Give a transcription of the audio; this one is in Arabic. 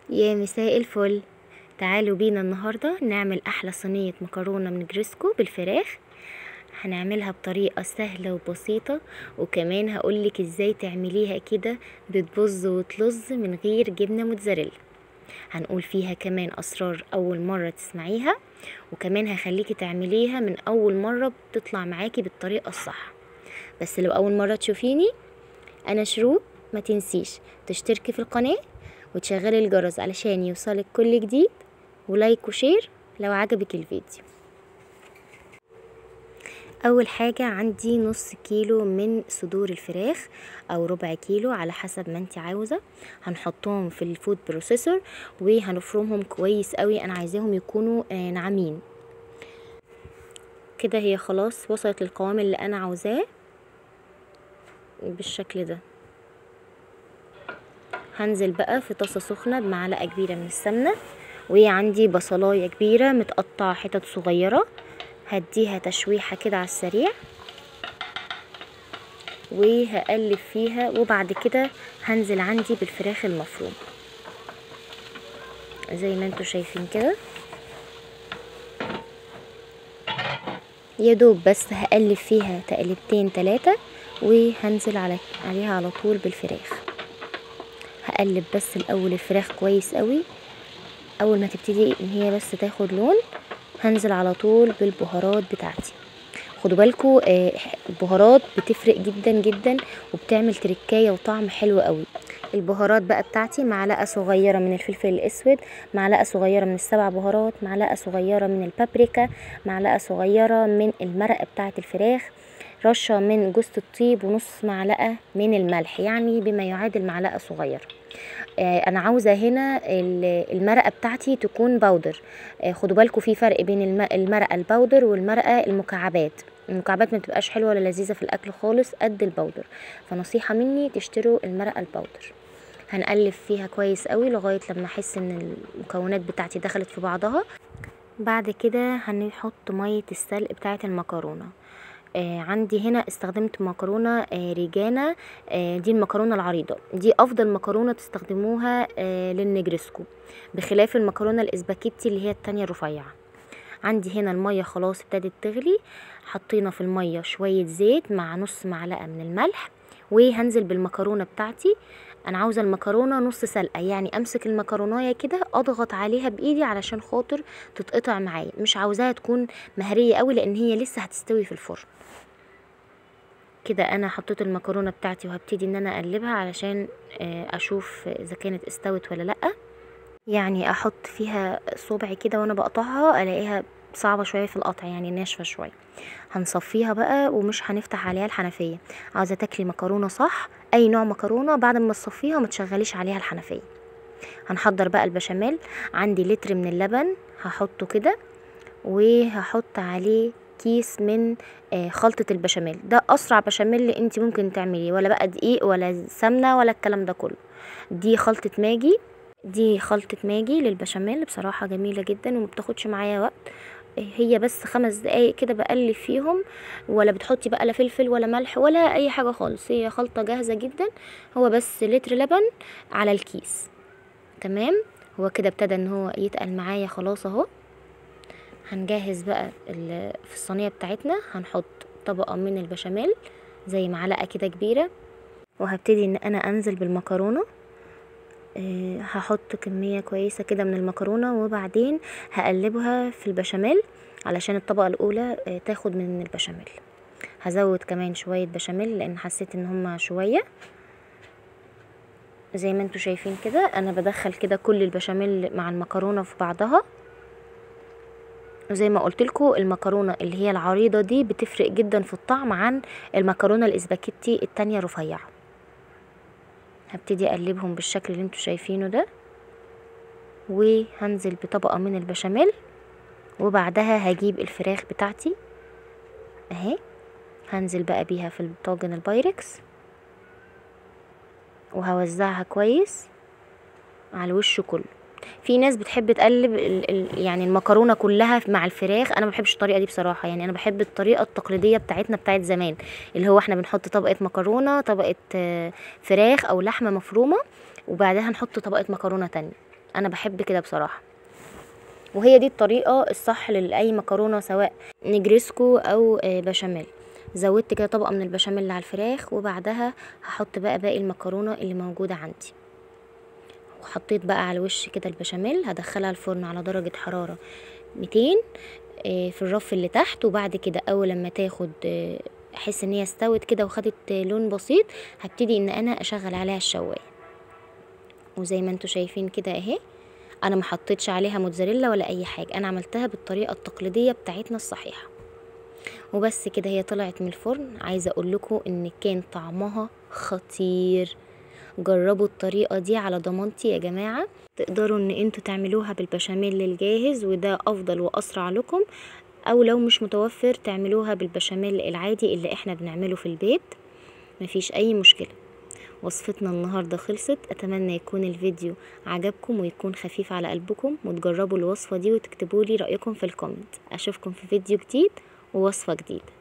يا مساء الفل. تعالوا بينا النهاردة نعمل احلى صينية مكرونة من جريسكو بالفراخ. هنعملها بطريقة سهلة وبسيطة، وكمان هقولك ازاي تعمليها كده بتبظ وتلظ من غير جبنة موتزاريلا. هنقول فيها كمان اسرار اول مرة تسمعيها، وكمان هخليكي تعمليها من اول مرة بتطلع معاكي بالطريقة الصح. بس لو اول مرة تشوفيني، انا شروق. ما تنسيش تشتركي في القناة وتشغلي الجرس علشان يوصلك كل جديد، ولايك وشير لو عجبك الفيديو. اول حاجة عندي نص كيلو من صدور الفراخ او ربع كيلو على حسب ما انت عاوزة. هنحطهم في الفود بروسيسور وهنفرمهم كويس قوي. انا عايزاهم يكونوا ناعمين كده. هي خلاص وصلت للقوام اللي انا عاوزاه بالشكل ده. هنزل بقى في طاسة سخنة بمعلقة كبيرة من السمنة، وعندي بصلاية كبيرة متقطعة حتت صغيرة، هديها تشويحة كده على السريع وهقلب فيها. وبعد كده هنزل عندي بالفراخ المفروم زي ما انتوا شايفين كده. يدوب بس هقلب فيها تقلبتين 3 وهنزل عليها على طول بالفراخ. هقلب بس الاول الفراخ كويس قوي. اول ما تبتدي ان هي بس تاخد لون هنزل على طول بالبهارات بتاعتي. خدوا بالكم البهارات بتفرق جدا جدا وبتعمل تركايه وطعم حلو قوي. البهارات بقى بتاعتي معلقه صغيره من الفلفل الاسود، معلقه صغيره من السبع بهارات، معلقه صغيره من البابريكا، معلقه صغيره من المرقه بتاعه الفراخ، رشه من جوز الطيب، ونص معلقه من الملح، يعني بما يعادل معلقه صغيره. انا عاوزه هنا المرقه بتاعتي تكون باودر. خدوا بالكم في فرق بين المرقه الباودر والمرقه المكعبات. المكعبات ما بتبقاش حلوه ولا لذيذه في الاكل خالص قد الباودر، فنصيحه مني تشتروا المرقه الباودر. هنقلب فيها كويس قوي لغايه لما احس ان المكونات بتاعتي دخلت في بعضها. بعد كده هنحط ميه السلق بتاعه المكرونه. عندي هنا استخدمت مكرونة ريجانا. دي المكرونة العريضة، دي افضل مكرونة تستخدموها للنجرسكو، بخلاف المكرونة الاسباجيتي اللي هي التانية الرفيعة. عندي هنا المية خلاص ابتدت تغلي، حطينا في المية شوية زيت مع نص معلقة من الملح، وهنزل بالمكرونة بتاعتي. انا عاوزة المكرونة نص سلقة، يعني امسك المكرونايه كده اضغط عليها بايدي علشان خاطر تتقطع معايا، مش عاوزاها تكون مهرية قوي لان هي لسه هتستوي في الفرن. كده انا حطيت المكرونه بتاعتي وهبتدي ان انا اقلبها علشان اشوف اذا كانت استوت ولا لا. يعني احط فيها صبعي كده وانا بقطعها الاقيها صعبه شويه في القطع، يعني ناشفه شويه. هنصفيها بقى ومش هنفتح عليها الحنفيه. عاوزه تاكلي مكرونه صح، اي نوع مكرونه، بعد ما تصفيها ما تشغليش عليها الحنفيه. هنحضر بقى البشاميل. عندي لتر من اللبن هحطه كده، وهحط عليه كيس من خلطة البشاميل. ده اسرع بشاميل انت ممكن تعمليه، ولا بقى دقيق ولا سمنة ولا الكلام ده كله. دي خلطة ماجي، دي خلطة ماجي للبشاميل، بصراحة جميلة جدا وما بتاخدش معايا وقت. هي بس 5 دقايق كده بقلب فيهم، ولا بتحطي بقى لا فلفل ولا ملح ولا اي حاجة خالص، هي خلطة جاهزة جدا. هو بس لتر لبن على الكيس. تمام. هو كده ابتدى ان هو يتقل معايا خلاص اهو. هنجهز بقى في الصينية بتاعتنا. هنحط طبقة من البشاميل زي معلقة كده كبيرة، وهبتدي ان انا انزل بالمكرونة. هحط كمية كويسة كده من المكرونة، وبعدين هقلبها في البشاميل علشان الطبقة الاولى تاخد من البشاميل. هزود كمان شوية بشاميل لان حسيت ان هما شوية. زي ما انتوا شايفين كده انا بدخل كده كل البشاميل مع المكرونة في بعضها. وزي ما قلت لكم المكرونه اللي هي العريضه دي بتفرق جدا في الطعم عن المكرونه الاسباجيتي التانية رفيعه. هبتدي اقلبهم بالشكل اللي انتوا شايفينه ده، وهنزل بطبقه من البشاميل، وبعدها هجيب الفراخ بتاعتي اهي. هنزل بقى بيها في الطاجن البايركس، وهوزعها كويس على الوش كله. في ناس بتحب تقلب يعني المكرونه كلها مع الفراخ. انا ما بحبش الطريقه دي بصراحه، يعني انا بحب الطريقه التقليديه بتاعتنا بتاعت زمان، اللي هو احنا بنحط طبقه مكرونه، طبقه فراخ او لحمه مفرومه، وبعدها نحط طبقه مكرونه تانية. انا بحب كده بصراحه. وهي دي الطريقه الصح لاي مكرونه، سواء نجريسكو او بشاميل. زودت كده طبقه من البشاميل على الفراخ، وبعدها هحط بقى باقي المكرونه اللي موجوده عندي. وحطيت بقى على الوش كده البشاميل، هدخلها الفرن على درجه حراره 200 في الرف اللي تحت. وبعد كده اول لما تاخد احس ان هي استوت كده وخدت لون بسيط، هبتدي ان انا اشغل عليها الشوايه. وزي ما انتوا شايفين كده اهي، انا ما حطيتش عليها موتزاريلا ولا اي حاجه، انا عملتها بالطريقه التقليديه بتاعتنا الصحيحه. وبس كده هي طلعت من الفرن. عايزه اقول لكم ان كان طعمها خطير. جربوا الطريقه دي على ضمانتي يا جماعه. تقدروا ان انتوا تعملوها بالبشاميل الجاهز، وده افضل واسرع لكم، او لو مش متوفر تعملوها بالبشاميل العادي اللي احنا بنعمله في البيت، مفيش اي مشكله. وصفتنا النهاردة خلصت. اتمنى يكون الفيديو عجبكم ويكون خفيف على قلبكم، وتجربوا الوصفة دي وتكتبوا لي رأيكم في الكومنت. اشوفكم في فيديو جديد ووصفة جديدة.